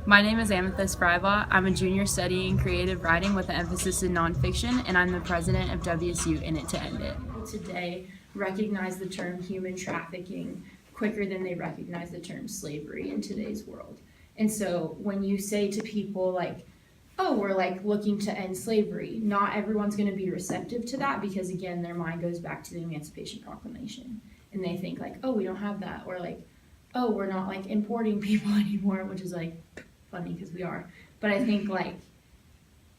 My name is Amethyst Interview. I'm a junior studying creative writing with an emphasis in nonfiction, and I'm the president of WSU In It to End It. Today, recognize the term human trafficking quicker than they recognize the term slavery in today's world. And so when you say to people like, oh, we're like looking to end slavery, not everyone's going to be receptive to that because, again, their mind goes back to the Emancipation Proclamation. And they think like, oh, we don't have that. Or like, oh, we're not like importing people anymore, which is like funny because we are. But I think like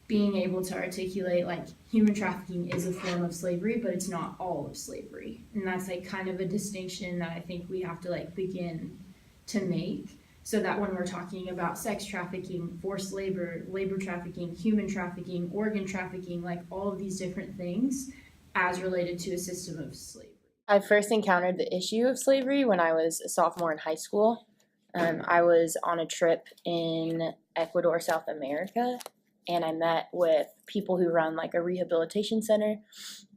being able to articulate like human trafficking is a form of slavery, but it's not all of slavery. And that's like kind of a distinction that I think we have to like begin to make, so that when we're talking about sex trafficking, forced labor, labor trafficking, human trafficking, organ trafficking, like all of these different things as related to a system of slavery. I first encountered the issue of slavery when I was a sophomore in high school. I was on a trip in Ecuador, South America, and I met with people who run like a rehabilitation center.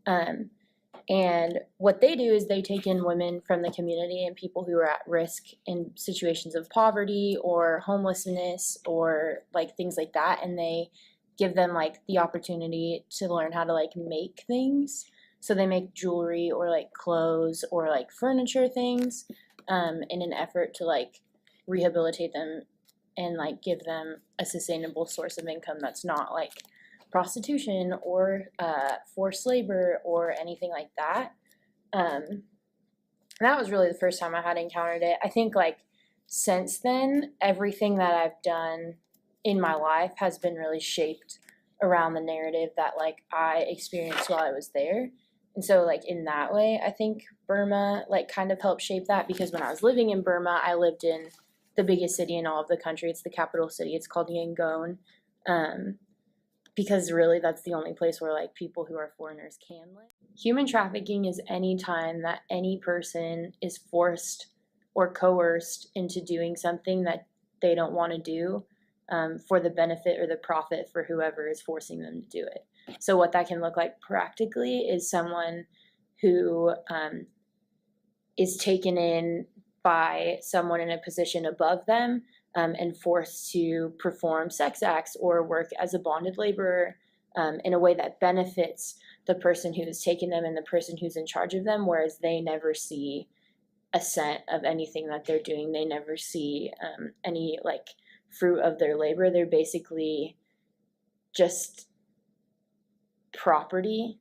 And what they do is they take in women from the community and people who are at risk in situations of poverty or homelessness or like things like that, and they give them like the opportunity to learn how to like make things. So they make jewelry or like clothes or like furniture things in an effort to like rehabilitate them and like give them a sustainable source of income that's not like prostitution or forced labor or anything like that. That was really the first time I had encountered it. I think like since then, everything that I've done in my life has been really shaped around the narrative that like I experienced while I was there. And so like in that way, I think Burma like kind of helped shape that, because when I was living in Burma, I lived in the biggest city in all of the country. It's the capital city. It's called Yangon. Because really that's the only place where like people who are foreigners can live. Human trafficking is any time that any person is forced or coerced into doing something that they don't want to do for the benefit or the profit for whoever is forcing them to do it. So what that can look like practically is someone who is taken in by someone in a position above them and forced to perform sex acts or work as a bonded laborer in a way that benefits the person who has taken them and the person who's in charge of them, whereas they never see a cent of anything that they're doing. They never see any like fruit of their labor. They're basically just property